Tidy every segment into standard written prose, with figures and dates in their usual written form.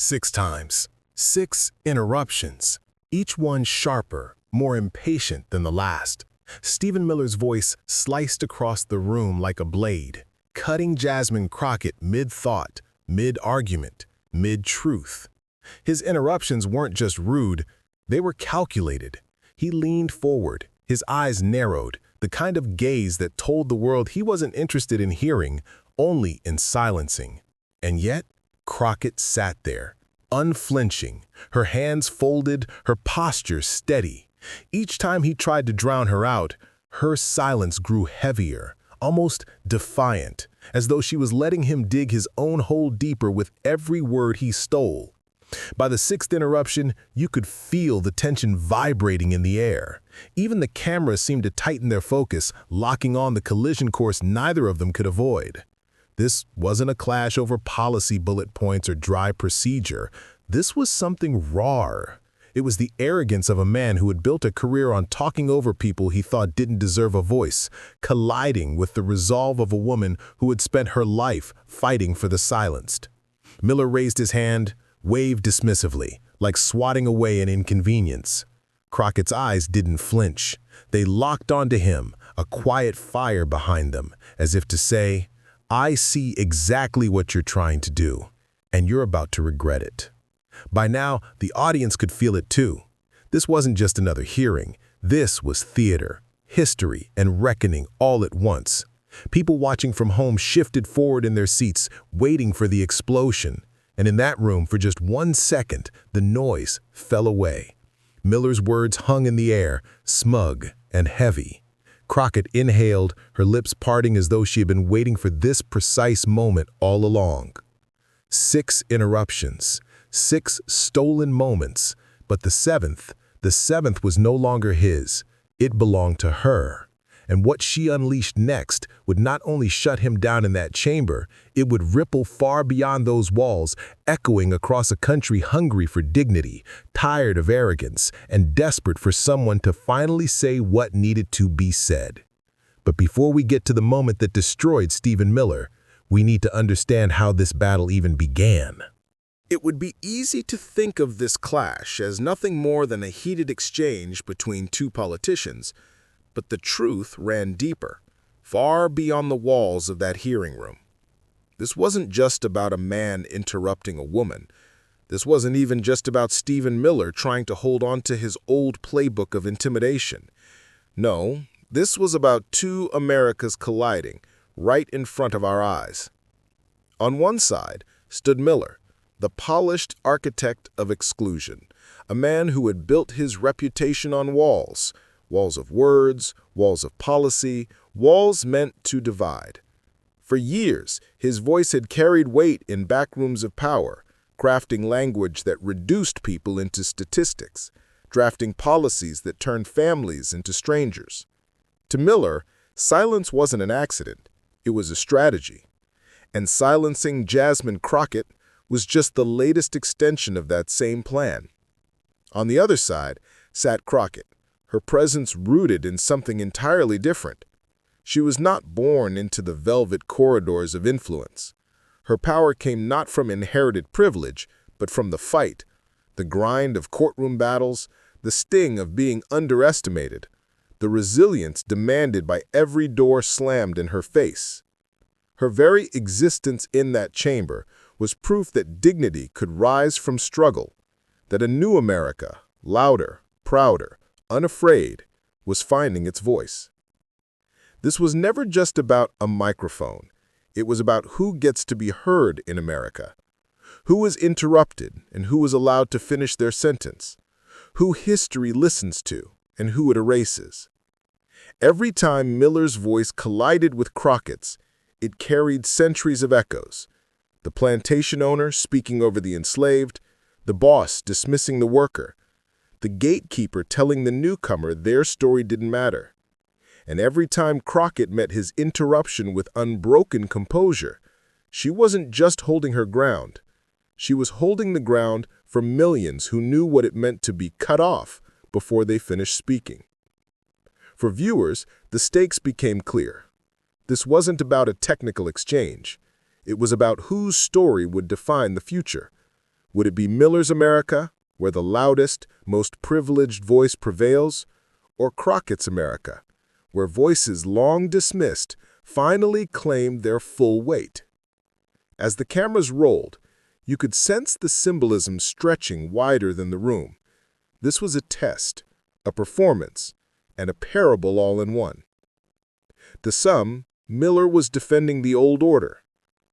6 times. 6 interruptions, each one sharper, more impatient than the last. Stephen Miller's voice sliced across the room like a blade, cutting Jasmine Crockett mid-thought, mid-argument, mid-truth. His interruptions weren't just rude, they were calculated. He leaned forward, his eyes narrowed, the kind of gaze that told the world he wasn't interested in hearing, only in silencing. And yet, Crockett sat there, unflinching, her hands folded, her posture steady. Each time he tried to drown her out, her silence grew heavier, almost defiant, as though she was letting him dig his own hole deeper with every word he stole. By the 6th interruption, you could feel the tension vibrating in the air. Even the cameras seemed to tighten their focus, locking on the collision course neither of them could avoid. This wasn't a clash over policy bullet points or dry procedure. This was something raw. It was the arrogance of a man who had built a career on talking over people he thought didn't deserve a voice, colliding with the resolve of a woman who had spent her life fighting for the silenced. Miller raised his hand, waved dismissively, like swatting away an inconvenience. Crockett's eyes didn't flinch. They locked onto him, a quiet fire behind them, as if to say, "I see exactly what you're trying to do, and you're about to regret it." By now, the audience could feel it too. This wasn't just another hearing. This was theater, history, and reckoning all at once. People watching from home shifted forward in their seats, waiting for the explosion. And in that room, for just 1 second, the noise fell away. Miller's words hung in the air, smug and heavy. Crockett inhaled, her lips parting as though she had been waiting for this precise moment all along. 6 interruptions, 6 stolen moments, but the seventh was no longer his. It belonged to her. And what she unleashed next would not only shut him down in that chamber, it would ripple far beyond those walls, echoing across a country hungry for dignity, tired of arrogance, and desperate for someone to finally say what needed to be said. But before we get to the moment that destroyed Stephen Miller, we need to understand how this battle even began. It would be easy to think of this clash as nothing more than a heated exchange between two politicians, but the truth ran deeper, far beyond the walls of that hearing room. This wasn't just about a man interrupting a woman. This wasn't even just about Stephen Miller trying to hold on to his old playbook of intimidation. No, this was about two Americas colliding right in front of our eyes. On one side stood Miller, the polished architect of exclusion, a man who had built his reputation on walls of words, walls of policy, walls meant to divide. For years, his voice had carried weight in backrooms of power, crafting language that reduced people into statistics, drafting policies that turned families into strangers. To Miller, silence wasn't an accident, it was a strategy. And silencing Jasmine Crockett was just the latest extension of that same plan. On the other side sat Crockett, her presence rooted in something entirely different. She was not born into the velvet corridors of influence. Her power came not from inherited privilege, but from the fight, the grind of courtroom battles, the sting of being underestimated, the resilience demanded by every door slammed in her face. Her very existence in that chamber was proof that dignity could rise from struggle, that a new America, louder, prouder, unafraid, was finding its voice. This was never just about a microphone. It was about who gets to be heard in America, who was interrupted and who was allowed to finish their sentence, who history listens to and who it erases. Every time Miller's voice collided with Crockett's, it carried centuries of echoes. The plantation owner speaking over the enslaved, the boss dismissing the worker, the gatekeeper telling the newcomer their story didn't matter. And every time Crockett met his interruption with unbroken composure, she wasn't just holding her ground. She was holding the ground for millions who knew what it meant to be cut off before they finished speaking. For viewers, the stakes became clear. This wasn't about a technical exchange. It was about whose story would define the future. Would it be Miller's America, where the loudest, most privileged voice prevails, or Crockett's America, where voices long dismissed finally claimed their full weight? As the cameras rolled, you could sense the symbolism stretching wider than the room. This was a test, a performance, and a parable all in one. To some, Miller was defending the old order.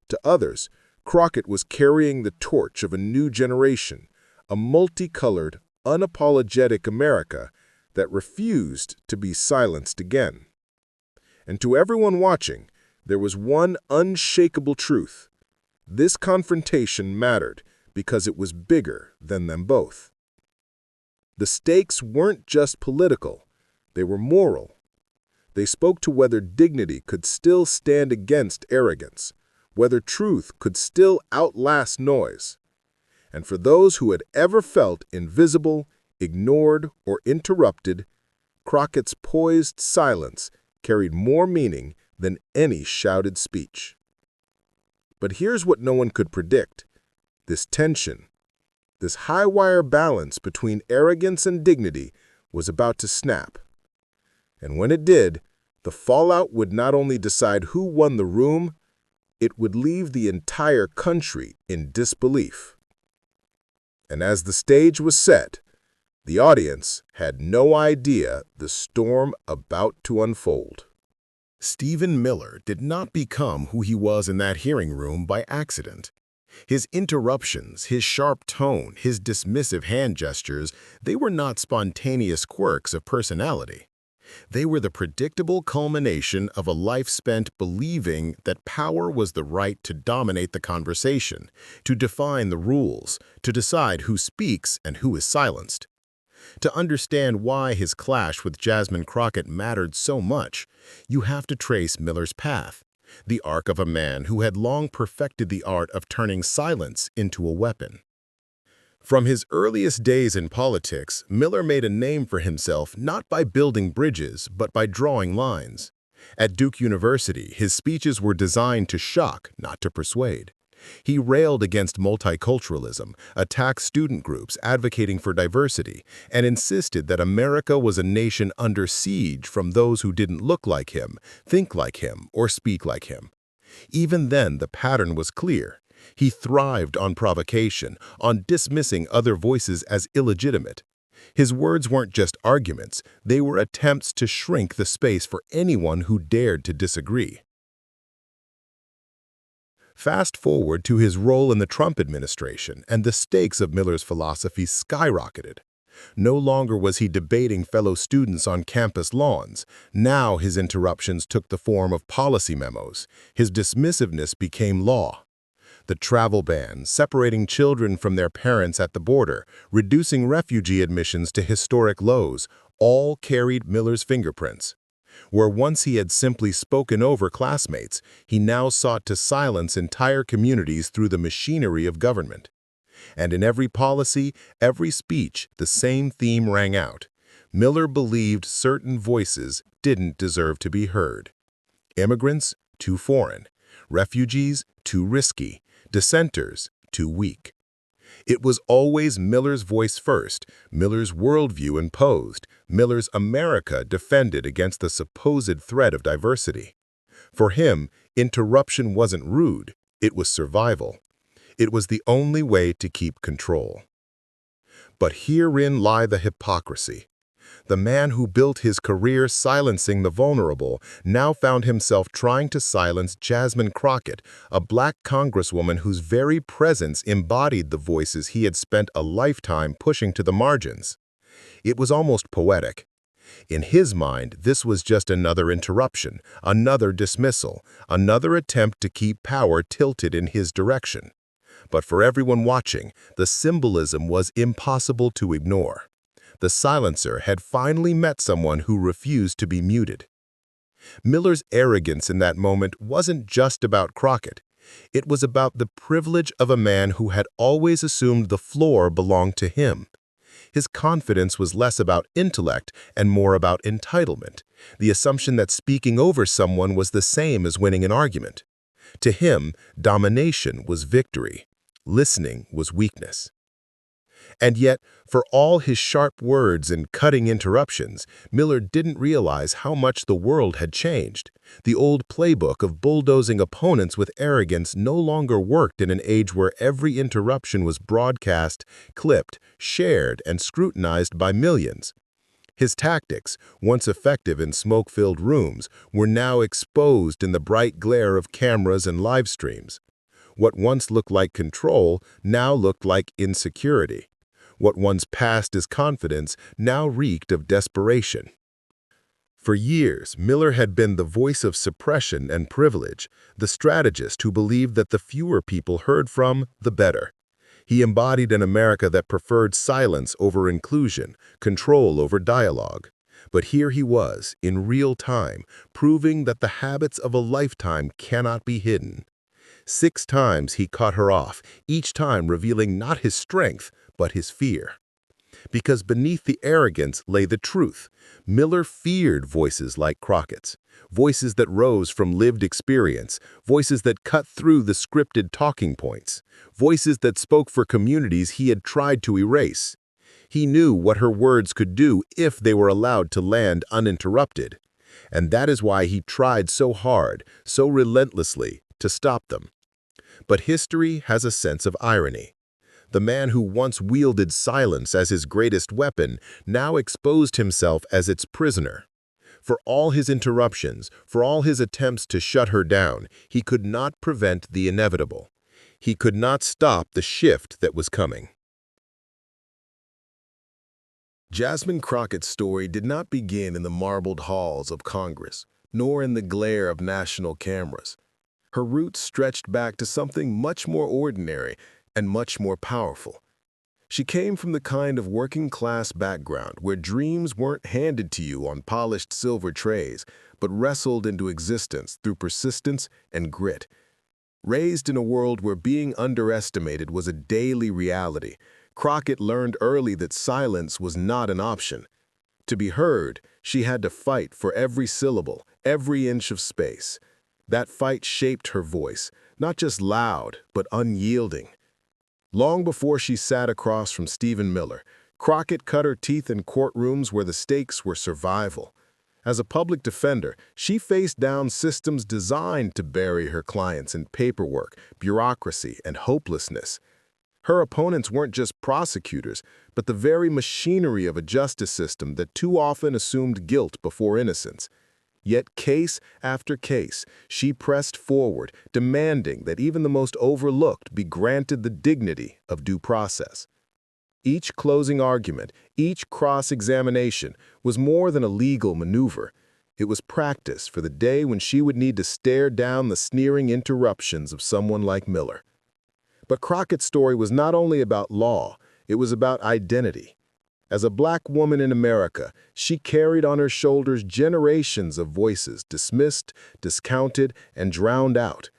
To others, Crockett was carrying the torch of a new generation, a multicolored, unapologetic America that refused to be silenced again. And to everyone watching, there was one unshakable truth. This confrontation mattered because it was bigger than them both. The stakes weren't just political, they were moral. They spoke to whether dignity could still stand against arrogance, whether truth could still outlast noise. And for those who had ever felt invisible, ignored, or interrupted, Crockett's poised silence carried more meaning than any shouted speech. But here's what no one could predict. This tension, this high-wire balance between arrogance and dignity was about to snap. And when it did, the fallout would not only decide who won the room, it would leave the entire country in disbelief. And as the stage was set, the audience had no idea the storm about to unfold. Stephen Miller did not become who he was in that hearing room by accident. His interruptions, his sharp tone, his dismissive hand gestures, they were not spontaneous quirks of personality. They were the predictable culmination of a life spent believing that power was the right to dominate the conversation, to define the rules, to decide who speaks and who is silenced. To understand why his clash with Jasmine Crockett mattered so much, you have to trace Miller's path, the arc of a man who had long perfected the art of turning silence into a weapon. From his earliest days in politics, Miller made a name for himself not by building bridges, but by drawing lines. At Duke University, his speeches were designed to shock, not to persuade. He railed against multiculturalism, attacked student groups advocating for diversity, and insisted that America was a nation under siege from those who didn't look like him, think like him, or speak like him. Even then, the pattern was clear. He thrived on provocation, on dismissing other voices as illegitimate. His words weren't just arguments, they were attempts to shrink the space for anyone who dared to disagree. Fast forward to his role in the Trump administration, and the stakes of Miller's philosophy skyrocketed. No longer was he debating fellow students on campus lawns. Now his interruptions took the form of policy memos. His dismissiveness became law. The travel ban, separating children from their parents at the border, reducing refugee admissions to historic lows, all carried Miller's fingerprints. Where once he had simply spoken over classmates, he now sought to silence entire communities through the machinery of government. And in every policy, every speech, the same theme rang out. Miller believed certain voices didn't deserve to be heard. Immigrants, too foreign. Refugees, too risky. Dissenters, too weak. It was always Miller's voice first, Miller's worldview imposed, Miller's America defended against the supposed threat of diversity. For him, interruption wasn't rude, it was survival. It was the only way to keep control. But herein lie the hypocrisy. The man who built his career silencing the vulnerable now found himself trying to silence Jasmine Crockett, a black congresswoman whose very presence embodied the voices he had spent a lifetime pushing to the margins. It was almost poetic. In his mind, this was just another interruption, another dismissal, another attempt to keep power tilted in his direction. But for everyone watching, the symbolism was impossible to ignore. The silencer had finally met someone who refused to be muted. Miller's arrogance in that moment wasn't just about Crockett. It was about the privilege of a man who had always assumed the floor belonged to him. His confidence was less about intellect and more about entitlement, the assumption that speaking over someone was the same as winning an argument. To him, domination was victory. listening was weakness. And yet, for all his sharp words and cutting interruptions, Miller didn't realize how much the world had changed. The old playbook of bulldozing opponents with arrogance no longer worked in an age where every interruption was broadcast, clipped, shared, and scrutinized by millions. His tactics, once effective in smoke-filled rooms, were now exposed in the bright glare of cameras and live streams. What once looked like control now looked like insecurity. What once passed as confidence now reeked of desperation. For years, Miller had been the voice of suppression and privilege, the strategist who believed that the fewer people heard from, the better. He embodied an America that preferred silence over inclusion, control over dialogue. But here he was, in real time, proving that the habits of a lifetime cannot be hidden. 6 times he cut her off, each time revealing not his strength, but his fear. Because beneath the arrogance lay the truth. Miller feared voices like Crockett's, voices that rose from lived experience, voices that cut through the scripted talking points, voices that spoke for communities he had tried to erase. He knew what her words could do if they were allowed to land uninterrupted. And that is why he tried so hard, so relentlessly, to stop them. But history has a sense of irony. The man who once wielded silence as his greatest weapon now exposed himself as its prisoner. For all his interruptions, for all his attempts to shut her down, he could not prevent the inevitable. He could not stop the shift that was coming. Jasmine Crockett's story did not begin in the marbled halls of Congress, nor in the glare of national cameras. Her roots stretched back to something much more ordinary and much more powerful. She came from the kind of working-class background where dreams weren't handed to you on polished silver trays, but wrestled into existence through persistence and grit. Raised in a world where being underestimated was a daily reality, Crockett learned early that silence was not an option. To be heard, she had to fight for every syllable, every inch of space. That fight shaped her voice, not just loud, but unyielding. Long before she sat across from Stephen Miller, Crockett cut her teeth in courtrooms where the stakes were survival. As a public defender, she faced down systems designed to bury her clients in paperwork, bureaucracy, and hopelessness. Her opponents weren't just prosecutors, but the very machinery of a justice system that too often assumed guilt before innocence. Yet case after case, she pressed forward, demanding that even the most overlooked be granted the dignity of due process. Each closing argument, each cross-examination was more than a legal maneuver. It was practice for the day when she would need to stare down the sneering interruptions of someone like Miller. But Crockett's story was not only about law, it was about identity. As a black woman in America, she carried on her shoulders generations of voices dismissed, discounted, and drowned out.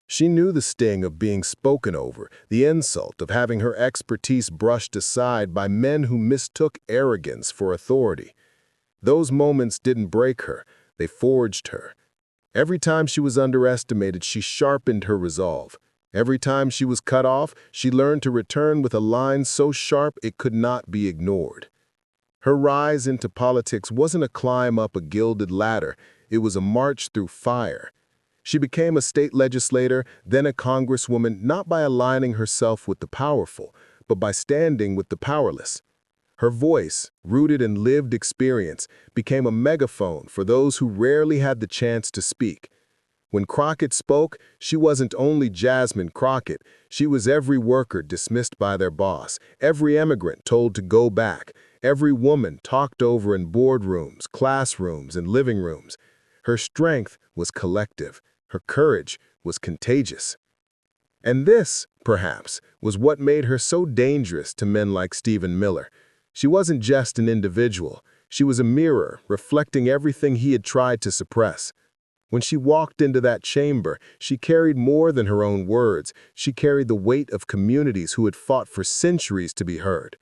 She knew the sting of being spoken over, the insult of having her expertise brushed aside by men who mistook arrogance for authority. Those moments didn't break her, they forged her. Every time she was underestimated, she sharpened her resolve. Every time she was cut off, she learned to return with a line so sharp it could not be ignored. Her rise into politics wasn't a climb up a gilded ladder, it was a march through fire. She became a state legislator, then a congresswoman, not by aligning herself with the powerful, but by standing with the powerless. Her voice, rooted in lived experience, became a megaphone for those who rarely had the chance to speak. When Crockett spoke, she wasn't only Jasmine Crockett, she was every worker dismissed by their boss, every immigrant told to go back, every woman talked over in boardrooms, classrooms, and living rooms. Her strength was collective, her courage was contagious. And this, perhaps, was what made her so dangerous to men like Stephen Miller. She wasn't just an individual, she was a mirror reflecting everything he had tried to suppress. When she walked into that chamber, she carried more than her own words. She carried the weight of communities who had fought for centuries to be heard.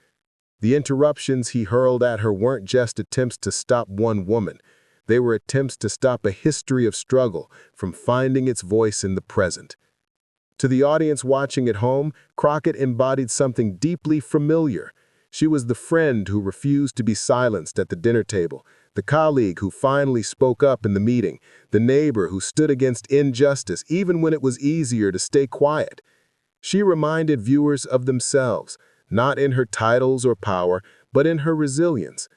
The interruptions he hurled at her weren't just attempts to stop one woman. They were attempts to stop a history of struggle from finding its voice in the present. To the audience watching at home, Crockett embodied something deeply familiar. She was the friend who refused to be silenced at the dinner table, the colleague who finally spoke up in the meeting, the neighbor who stood against injustice even when it was easier to stay quiet. She reminded viewers of themselves, not in her titles or power, but in her resilience.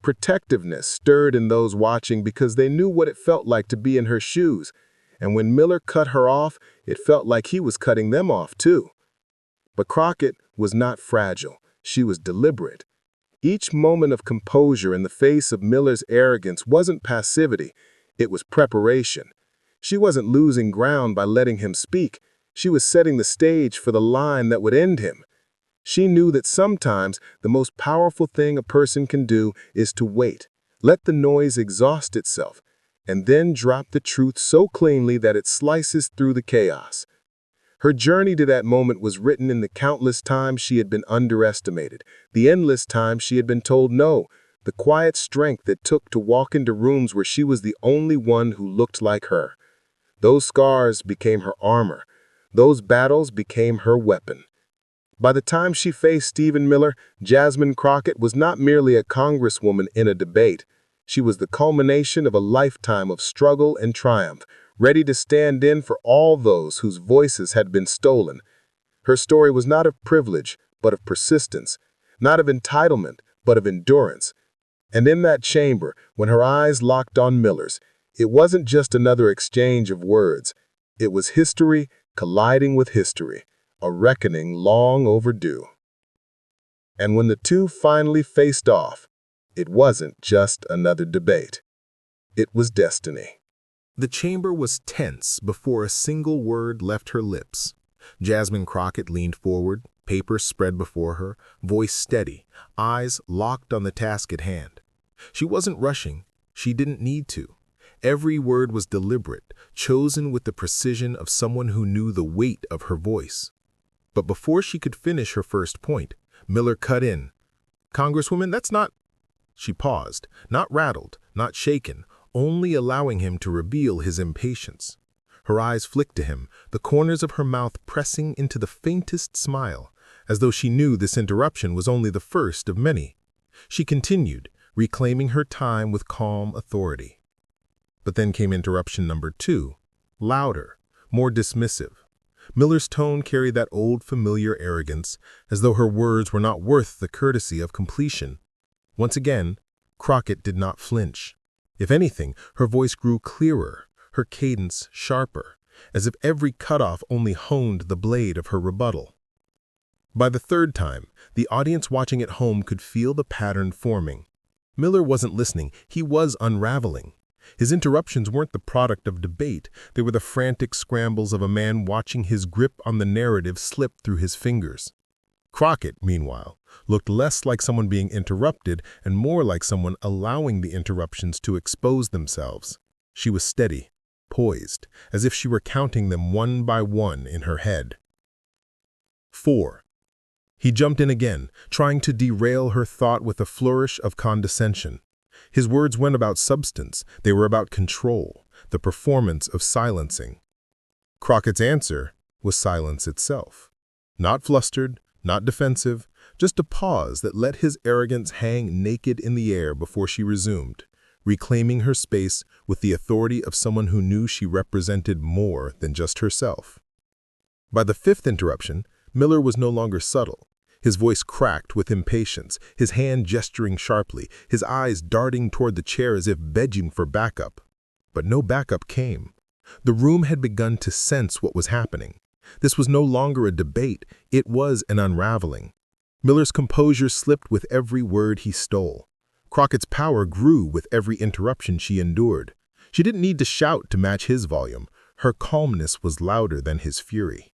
Protectiveness stirred in those watching because they knew what it felt like to be in her shoes. And when Miller cut her off, it felt like he was cutting them off too. But Crockett was not fragile. She was deliberate. Each moment of composure in the face of Miller's arrogance wasn't passivity, it was preparation. She wasn't losing ground by letting him speak. She was setting the stage for the line that would end him. She knew that sometimes the most powerful thing a person can do is to wait, let the noise exhaust itself, and then drop the truth so cleanly that it slices through the chaos. Her journey to that moment was written in the countless times she had been underestimated, the endless times she had been told no, the quiet strength it took to walk into rooms where she was the only one who looked like her. Those scars became her armor. Those battles became her weapon. By the time she faced Stephen Miller, Jasmine Crockett was not merely a congresswoman in a debate. She was the culmination of a lifetime of struggle and triumph, ready to stand in for all those whose voices had been stolen. Her story was not of privilege, but of persistence, not of entitlement, but of endurance. And in that chamber, when her eyes locked on Miller's, it wasn't just another exchange of words. It was history colliding with history, a reckoning long overdue. And when the two finally faced off, it wasn't just another debate. It was destiny. The chamber was tense before a single word left her lips. Jasmine Crockett leaned forward, paper spread before her, voice steady, eyes locked on the task at hand. She wasn't rushing. She didn't need to. Every word was deliberate, chosen with the precision of someone who knew the weight of her voice. But before she could finish her first point, Miller cut in. "Congresswoman, that's not—" She paused, not rattled, not shaken, only allowing him to reveal his impatience. Her eyes flicked to him, the corners of her mouth pressing into the faintest smile, as though she knew this interruption was only the first of many. She continued, reclaiming her time with calm authority. But then came interruption number 2, louder, more dismissive. Miller's tone carried that old familiar arrogance, as though her words were not worth the courtesy of completion. Once again, Crockett did not flinch. If anything, her voice grew clearer, her cadence sharper, as if every cutoff only honed the blade of her rebuttal. By the third time, the audience watching at home could feel the pattern forming. Miller wasn't listening, he was unraveling. His interruptions weren't the product of debate, they were the frantic scrambles of a man watching his grip on the narrative slip through his fingers. Crockett, meanwhile, looked less like someone being interrupted and more like someone allowing the interruptions to expose themselves. She was steady, poised, as if she were counting them one by one in her head. 4. He jumped in again, trying to derail her thought with a flourish of condescension. His words weren't about substance, they were about control, the performance of silencing. Crockett's answer was silence itself. Not flustered, not defensive, just a pause that let his arrogance hang naked in the air before she resumed, reclaiming her space with the authority of someone who knew she represented more than just herself. By the 5th interruption, Miller was no longer subtle. His voice cracked with impatience, his hand gesturing sharply, his eyes darting toward the chair as if begging for backup. But no backup came. The room had begun to sense what was happening. This was no longer a debate, it was an unraveling. Miller's composure slipped with every word he stole. Crockett's power grew with every interruption she endured. She didn't need to shout to match his volume. Her calmness was louder than his fury.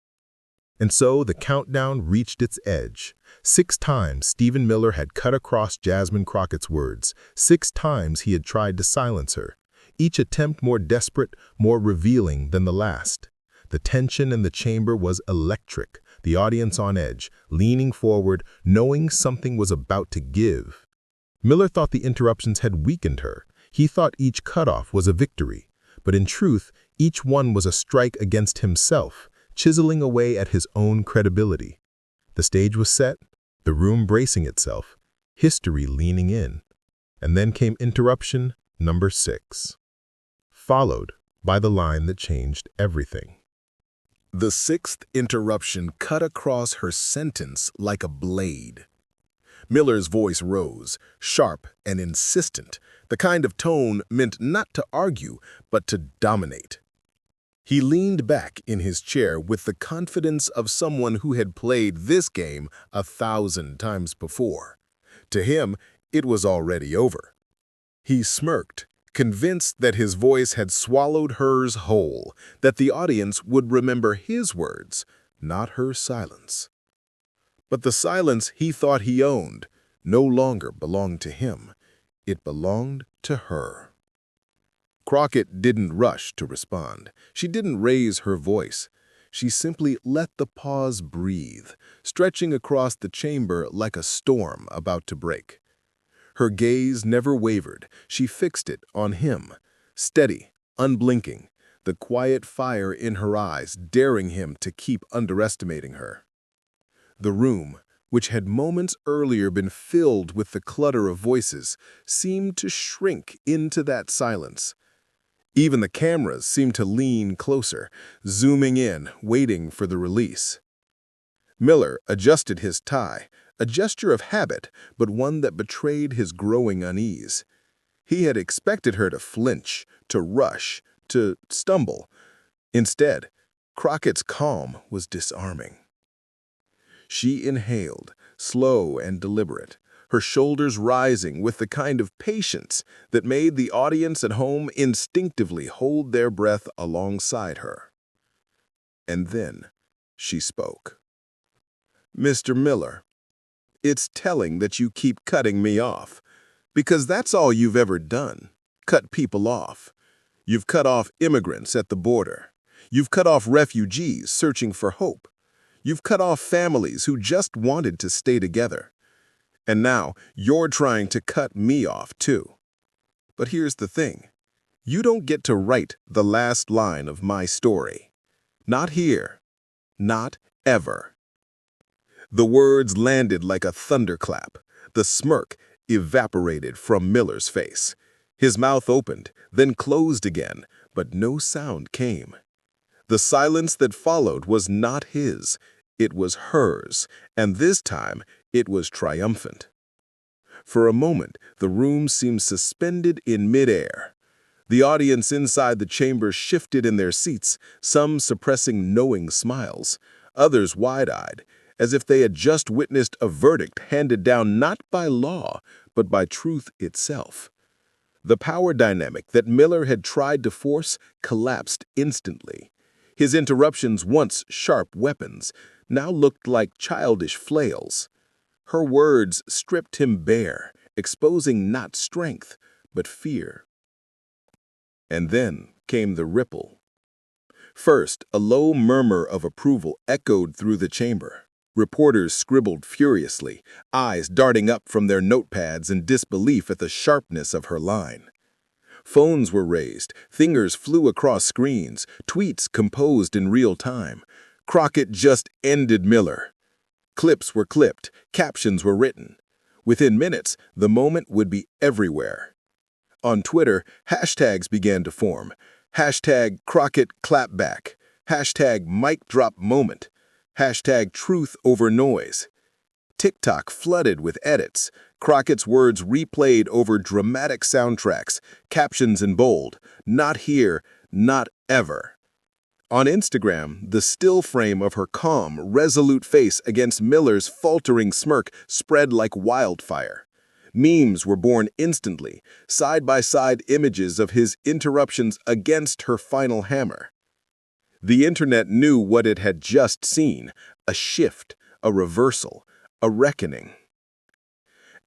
And so the countdown reached its edge. 6 times Stephen Miller had cut across Jasmine Crockett's words. 6 times he had tried to silence her. Each attempt more desperate, more revealing than the last. The tension in the chamber was electric, the audience on edge, leaning forward, knowing something was about to give. Miller thought the interruptions had weakened her. He thought each cutoff was a victory. But in truth, each one was a strike against himself, chiseling away at his own credibility. The stage was set, the room bracing itself, history leaning in. And then came interruption number 6, followed by the line that changed everything. The sixth interruption cut across her sentence like a blade. Miller's voice rose, sharp and insistent, the kind of tone meant not to argue, but to dominate. He leaned back in his chair with the confidence of someone who had played this game 1,000 times before. To him, it was already over. He smirked, convinced that his voice had swallowed hers whole, that the audience would remember his words, not her silence. But the silence he thought he owned no longer belonged to him. It belonged to her. Crockett didn't rush to respond. She didn't raise her voice. She simply let the pause breathe, stretching across the chamber like a storm about to break. Her gaze never wavered. She fixed it on him, steady, unblinking, the quiet fire in her eyes daring him to keep underestimating her. The room, which had moments earlier been filled with the clutter of voices, seemed to shrink into that silence. Even the cameras seemed to lean closer, zooming in, waiting for the release. Miller adjusted his tie, a gesture of habit, but one that betrayed his growing unease. He had expected her to flinch, to rush, to stumble. Instead, Crockett's calm was disarming. She inhaled, slow and deliberate, her shoulders rising with the kind of patience that made the audience at home instinctively hold their breath alongside her. And then she spoke. "Mr. Miller, it's telling that you keep cutting me off, because that's all you've ever done, cut people off. You've cut off immigrants at the border. You've cut off refugees searching for hope. You've cut off families who just wanted to stay together. And now you're trying to cut me off too. But here's the thing. You don't get to write the last line of my story. Not here. Not ever." The words landed like a thunderclap. The smirk evaporated from Miller's face. His mouth opened, then closed again, but no sound came. The silence that followed was not his. It was hers, and this time it was triumphant. For a moment, the room seemed suspended in midair. The audience inside the chamber shifted in their seats, some suppressing knowing smiles, others wide-eyed, as if they had just witnessed a verdict handed down not by law, but by truth itself. The power dynamic that Miller had tried to force collapsed instantly. His interruptions, once sharp weapons, now looked like childish flails. Her words stripped him bare, exposing not strength, but fear. And then came the ripple. First, a low murmur of approval echoed through the chamber. Reporters scribbled furiously, eyes darting up from their notepads in disbelief at the sharpness of her line. Phones were raised, fingers flew across screens, tweets composed in real time. Crockett just ended Miller. Clips were clipped, captions were written. Within minutes, the moment would be everywhere. On Twitter, hashtags began to form. Hashtag Crockett Clapback. Hashtag Mic Drop Moment. Hashtag Truth Over Noise. TikTok flooded with edits, Crockett's words replayed over dramatic soundtracks, captions in bold, "Not here, not ever." On Instagram, the still frame of her calm, resolute face against Miller's faltering smirk spread like wildfire. Memes were born instantly, side-by-side images of his interruptions against her final hammer. The internet knew what it had just seen, a shift, a reversal, a reckoning.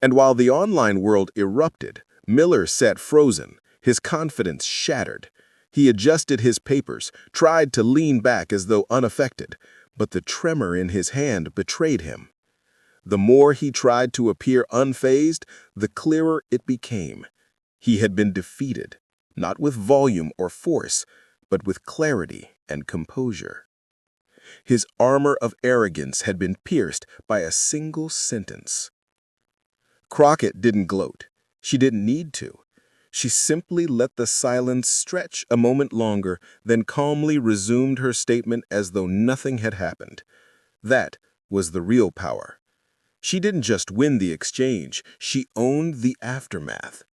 And while the online world erupted, Miller sat frozen, his confidence shattered. He adjusted his papers, tried to lean back as though unaffected, but the tremor in his hand betrayed him. The more he tried to appear unfazed, the clearer it became. He had been defeated, not with volume or force, but with clarity and composure. His armor of arrogance had been pierced by a single sentence. Crockett didn't gloat. She didn't need to. She simply let the silence stretch a moment longer, then calmly resumed her statement as though nothing had happened. That was the real power. She didn't just win the exchange, she owned the aftermath.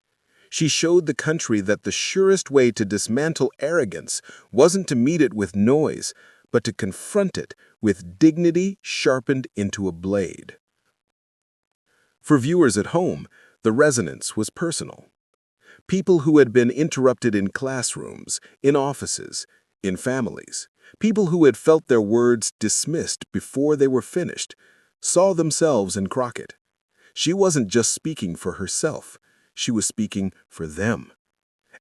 She showed the country that the surest way to dismantle arrogance wasn't to meet it with noise, but to confront it with dignity sharpened into a blade. For viewers at home, the resonance was personal. People who had been interrupted in classrooms, in offices, in families, people who had felt their words dismissed before they were finished, saw themselves in Crockett. She wasn't just speaking for herself, she was speaking for them.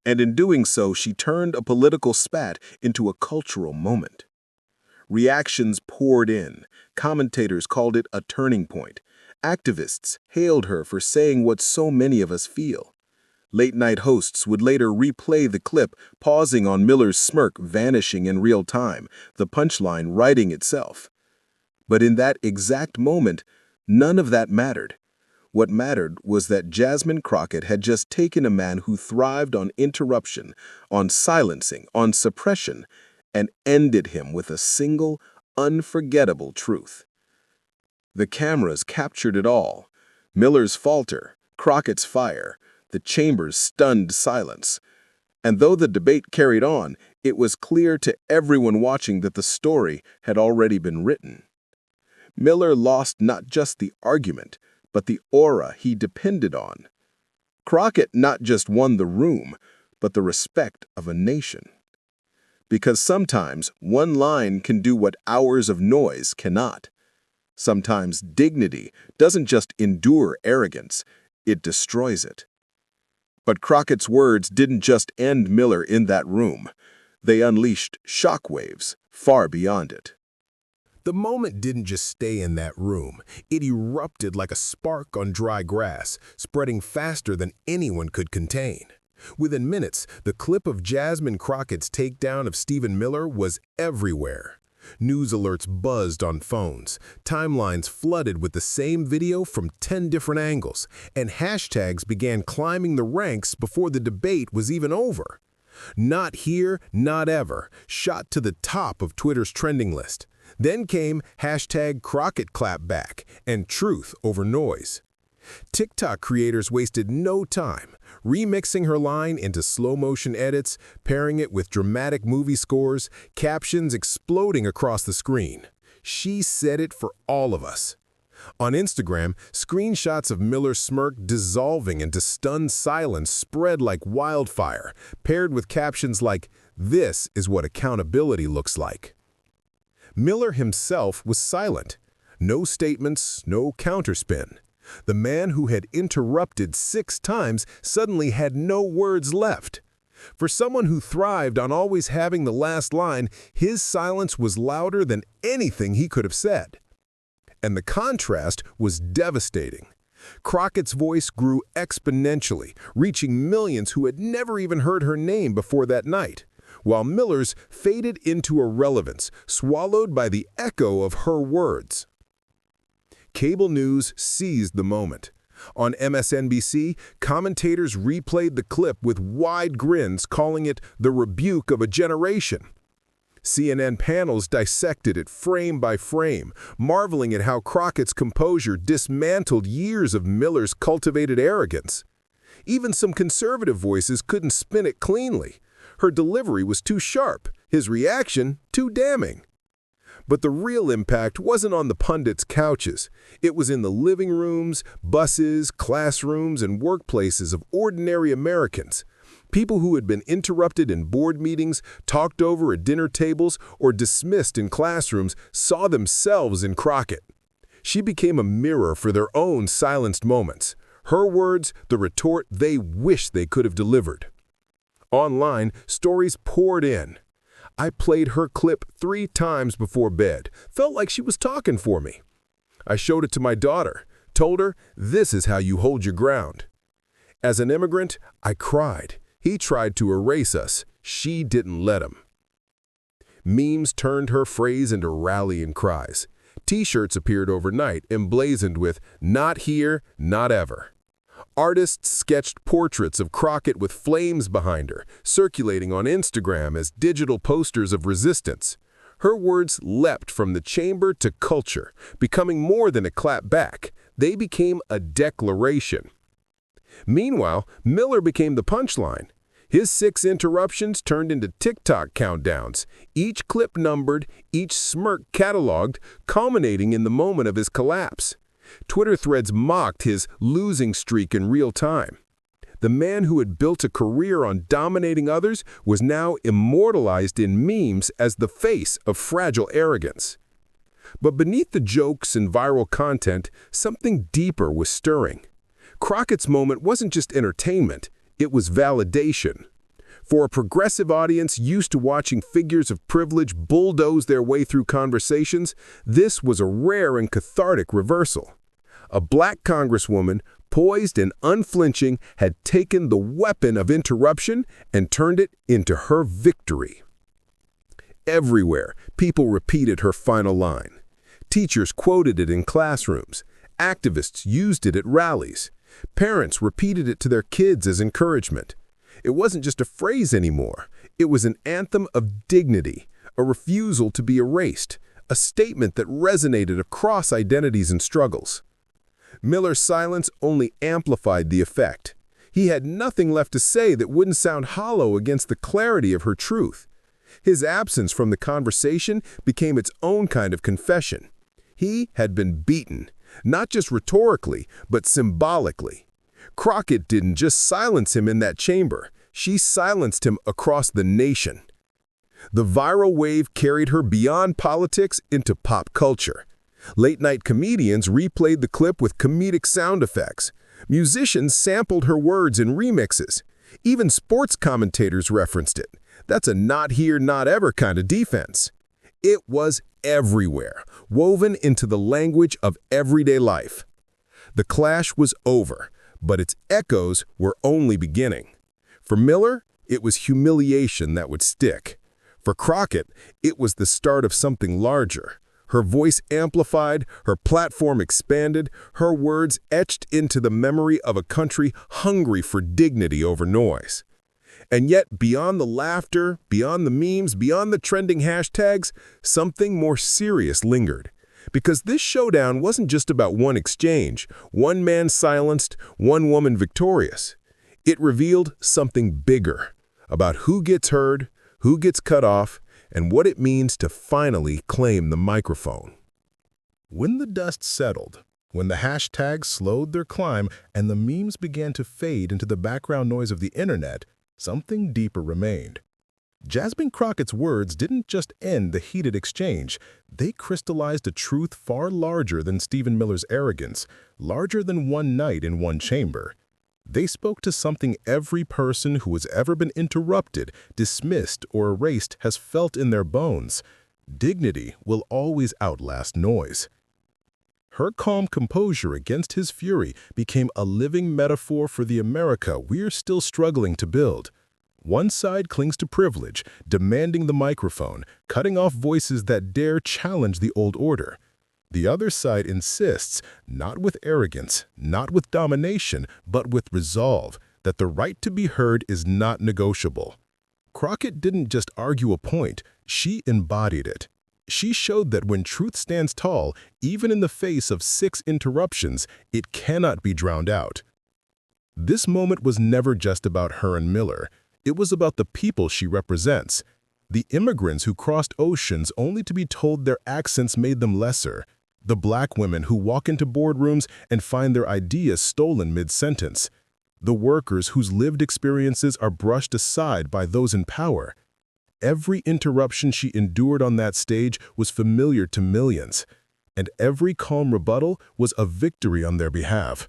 And in doing so, she turned a political spat into a cultural moment. Reactions poured in. Commentators called it a turning point. Activists hailed her for saying what so many of us feel. Late-night hosts would later replay the clip, pausing on Miller's smirk vanishing in real time, the punchline writing itself. But in that exact moment, none of that mattered. What mattered was that Jasmine Crockett had just taken a man who thrived on interruption, on silencing, on suppression, and ended him with a single, unforgettable truth. The cameras captured it all. Miller's falter, Crockett's fire, the chamber's stunned silence. And though the debate carried on, it was clear to everyone watching that the story had already been written. Miller lost not just the argument, but the aura he depended on. Crockett not just won the room, but the respect of a nation. Because sometimes one line can do what hours of noise cannot. Sometimes dignity doesn't just endure arrogance, it destroys it. But Crockett's words didn't just end Miller in that room. They unleashed shockwaves far beyond it. The moment didn't just stay in that room. It erupted like a spark on dry grass, spreading faster than anyone could contain. Within minutes, the clip of Jasmine Crockett's takedown of Stephen Miller was everywhere. News alerts buzzed on phones, timelines flooded with the same video from 10 different angles, and hashtags began climbing the ranks before the debate was even over. Not here, not ever, shot to the top of Twitter's trending list. Then came hashtag Crockett Clapback and truth over noise. TikTok creators wasted no time, remixing her line into slow-motion edits, pairing it with dramatic movie scores, captions exploding across the screen. She said it for all of us. On Instagram, screenshots of Miller's smirk dissolving into stunned silence spread like wildfire, paired with captions like, "This is what accountability looks like." Miller himself was silent. No statements, no counterspin. The man who had interrupted 6 times suddenly had no words left. For someone who thrived on always having the last line, his silence was louder than anything he could have said. And the contrast was devastating. Crockett's voice grew exponentially, reaching millions who had never even heard her name before that night, while Miller's faded into irrelevance, swallowed by the echo of her words. Cable news seized the moment. On MSNBC, commentators replayed the clip with wide grins, calling it the rebuke of a generation. CNN panels dissected it frame by frame, marveling at how Crockett's composure dismantled years of Miller's cultivated arrogance. Even some conservative voices couldn't spin it cleanly. Her delivery was too sharp, his reaction too damning. But the real impact wasn't on the pundits' couches. It was in the living rooms, buses, classrooms, and workplaces of ordinary Americans. People who had been interrupted in board meetings, talked over at dinner tables, or dismissed in classrooms saw themselves in Crockett. She became a mirror for their own silenced moments. Her words, the retort they wished they could have delivered. Online, stories poured in. I played her clip 3 times before bed, felt like she was talking for me. I showed it to my daughter, told her, "This is how you hold your ground." As an immigrant, I cried. He tried to erase us. She didn't let him. Memes turned her phrase into rallying cries. T-shirts appeared overnight, emblazoned with "Not here, not ever." Artists sketched portraits of Crockett with flames behind her, circulating on Instagram as digital posters of resistance. Her words leapt from the chamber to culture, becoming more than a clapback. They became a declaration. Meanwhile, Miller became the punchline. His 6 interruptions turned into TikTok countdowns, each clip numbered, each smirk cataloged, culminating in the moment of his collapse. Twitter threads mocked his losing streak in real time. The man who had built a career on dominating others was now immortalized in memes as the face of fragile arrogance. But beneath the jokes and viral content, something deeper was stirring. Crockett's moment wasn't just entertainment, it was validation. For a progressive audience used to watching figures of privilege bulldoze their way through conversations, this was a rare and cathartic reversal. A black congresswoman, poised and unflinching, had taken the weapon of interruption and turned it into her victory. Everywhere, people repeated her final line. Teachers quoted it in classrooms. Activists used it at rallies. Parents repeated it to their kids as encouragement. It wasn't just a phrase anymore. It was an anthem of dignity, a refusal to be erased, a statement that resonated across identities and struggles. Miller's silence only amplified the effect. He had nothing left to say that wouldn't sound hollow against the clarity of her truth. His absence from the conversation became its own kind of confession. He had been beaten, not just rhetorically, but symbolically. Crockett didn't just silence him in that chamber, she silenced him across the nation. The viral wave carried her beyond politics into pop culture. Late-night comedians replayed the clip with comedic sound effects. Musicians sampled her words in remixes. Even sports commentators referenced it. That's a not here, not ever kind of defense. It was everywhere, woven into the language of everyday life. The clash was over, but its echoes were only beginning. For Miller, it was humiliation that would stick. For Crockett, it was the start of something larger. Her voice amplified, her platform expanded, her words etched into the memory of a country hungry for dignity over noise. And yet, beyond the laughter, beyond the memes, beyond the trending hashtags, something more serious lingered. Because this showdown wasn't just about one exchange, one man silenced, one woman victorious. It revealed something bigger, about who gets heard, who gets cut off, and what it means to finally claim the microphone. When the dust settled, when the hashtags slowed their climb and the memes began to fade into the background noise of the internet, something deeper remained. Jasmine Crockett's words didn't just end the heated exchange, they crystallized a truth far larger than Stephen Miller's arrogance, larger than one night in one chamber. They spoke to something every person who has ever been interrupted, dismissed, or erased has felt in their bones. Dignity will always outlast noise. Her calm composure against his fury became a living metaphor for the America we're still struggling to build. One side clings to privilege, demanding the microphone, cutting off voices that dare challenge the old order. The other side insists, not with arrogance, not with domination, but with resolve, that the right to be heard is not negotiable. Crockett didn't just argue a point, she embodied it. She showed that when truth stands tall, even in the face of 6 interruptions, it cannot be drowned out. This moment was never just about her and Miller. It was about the people she represents. The immigrants who crossed oceans only to be told their accents made them lesser. The black women who walk into boardrooms and find their ideas stolen mid-sentence. The workers whose lived experiences are brushed aside by those in power. Every interruption she endured on that stage was familiar to millions, and every calm rebuttal was a victory on their behalf.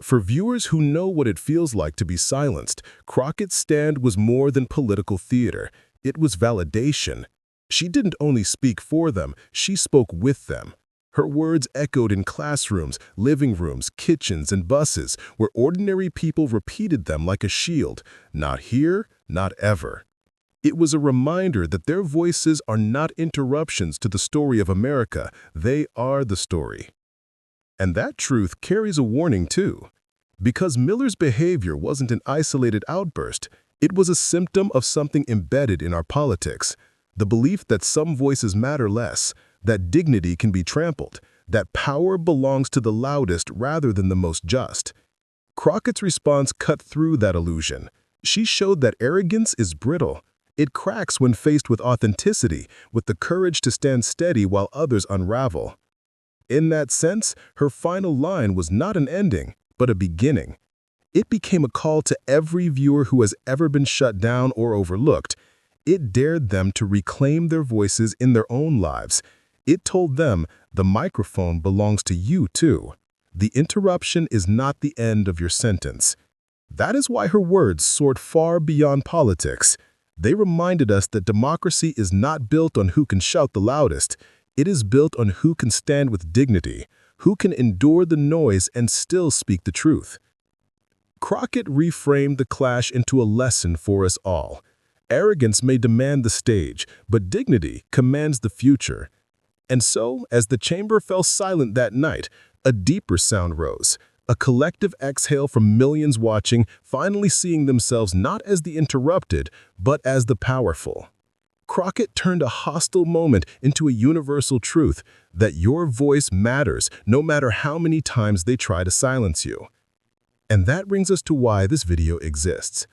For viewers who know what it feels like to be silenced, Crockett's stand was more than political theater. It was validation. She didn't only speak for them, she spoke with them. Her words echoed in classrooms, living rooms, kitchens, and buses, where ordinary people repeated them like a shield. Not here, not ever. It was a reminder that their voices are not interruptions to the story of America, they are the story. And that truth carries a warning too. Because Miller's behavior wasn't an isolated outburst, it was a symptom of something embedded in our politics. The belief that some voices matter less, that dignity can be trampled, that power belongs to the loudest rather than the most just. Crockett's response cut through that illusion. She showed that arrogance is brittle. It cracks when faced with authenticity, with the courage to stand steady while others unravel. In that sense, her final line was not an ending, but a beginning. It became a call to every viewer who has ever been shut down or overlooked. It dared them to reclaim their voices in their own lives. It told them, the microphone belongs to you too. The interruption is not the end of your sentence. That is why her words soared far beyond politics. They reminded us that democracy is not built on who can shout the loudest. It is built on who can stand with dignity, who can endure the noise and still speak the truth. Crockett reframed the clash into a lesson for us all. Arrogance may demand the stage, but dignity commands the future. And so, as the chamber fell silent that night, a deeper sound rose, a collective exhale from millions watching, finally seeing themselves not as the interrupted, but as the powerful. Crockett turned a hostile moment into a universal truth, that your voice matters no matter how many times they try to silence you. And that brings us to why this video exists.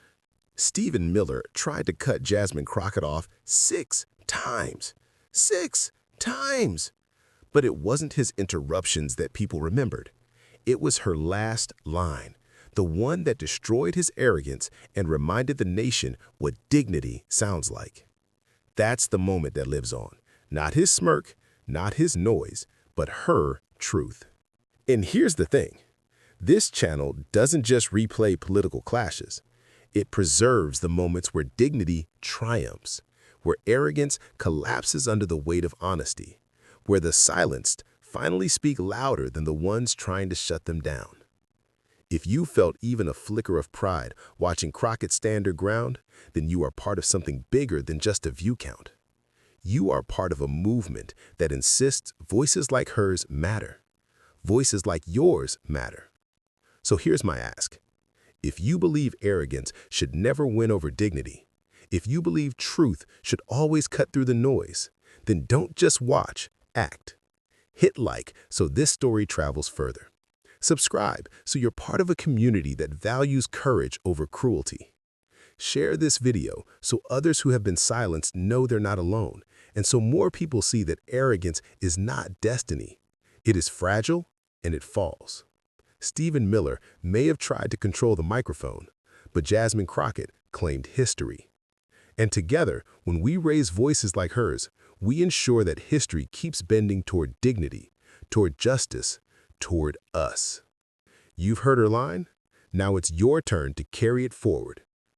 Stephen Miller tried to cut Jasmine Crockett off 6 times. 6 times! But it wasn't his interruptions that people remembered. It was her last line, the one that destroyed his arrogance and reminded the nation what dignity sounds like. That's the moment that lives on. Not his smirk, not his noise, but her truth. And here's the thing. This channel doesn't just replay political clashes. It preserves the moments where dignity triumphs, where arrogance collapses under the weight of honesty, where the silenced finally speak louder than the ones trying to shut them down. If you felt even a flicker of pride watching Crockett stand her ground, then you are part of something bigger than just a view count. You are part of a movement that insists voices like hers matter. Voices like yours matter. So here's my ask. If you believe arrogance should never win over dignity, if you believe truth should always cut through the noise, then don't just watch, act. Hit like so this story travels further. Subscribe so you're part of a community that values courage over cruelty. Share this video so others who have been silenced know they're not alone, and so more people see that arrogance is not destiny. It is fragile and it falls. Stephen Miller may have tried to control the microphone, but Jasmine Crockett claimed history. And together, when we raise voices like hers, we ensure that history keeps bending toward dignity, toward justice, toward us. You've heard her line? Now it's your turn to carry it forward.